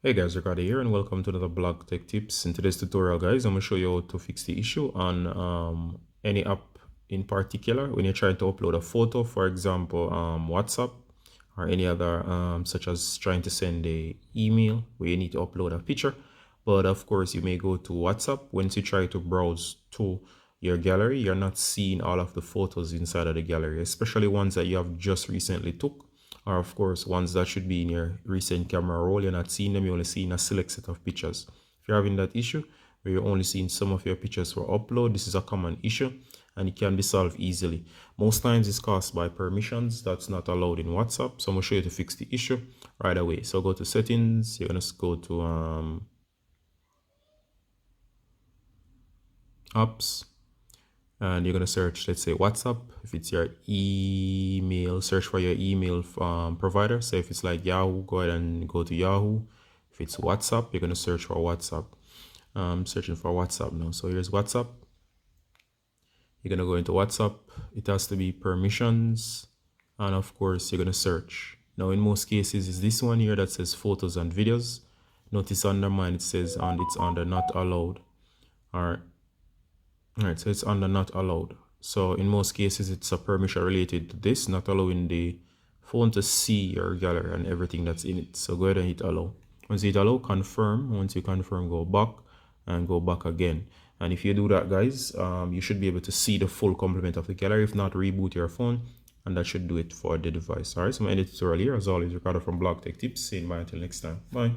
Hey guys, Ricardo here and welcome to another blog tech tips. In today's tutorial guys, I'm going to show you how to fix the issue on any app in particular when you're trying to upload a photo, for example WhatsApp or any other such as trying to send a email where you need to upload a picture. But of course you may go to WhatsApp. Once you try to browse to your gallery, you're not seeing all of the photos inside of the gallery, especially ones that you have just recently took, or of course ones that should be in your recent camera roll. You're not seeing them, you're only seeing a select set of pictures. If you're having that issue where you're only seeing some of your pictures for upload, this is a common issue and it can be solved easily. Most times it's caused by permissions that's not allowed in WhatsApp, so I'm going to show you to fix the issue right away. So go to settings, you're going to go to apps, and you're going to search, let's say WhatsApp. If it's your email, search for your email provider. So if it's like Yahoo, go ahead and go to Yahoo. If it's WhatsApp, you're going to search for WhatsApp. Searching for WhatsApp now. So here's WhatsApp. You're going to go into WhatsApp. It has to be permissions, and of course you're going to search. Now in most cases it's this one here that says photos and videos. Notice under mine it says it's under not allowed. Alright, so it's under not allowed. So in most cases, it's a permission related to this, not allowing the phone to see your gallery and everything that's in it. So go ahead and hit allow. Once you hit allow, confirm. Once you confirm, go back and go back again. And if you do that, guys, you should be able to see the full complement of the gallery. If not, reboot your phone, and that should do it for the device. Alright, so I'm going to end the tutorial here. As always, Ricardo from Blog Tech Tips. Saying bye until next time. Bye.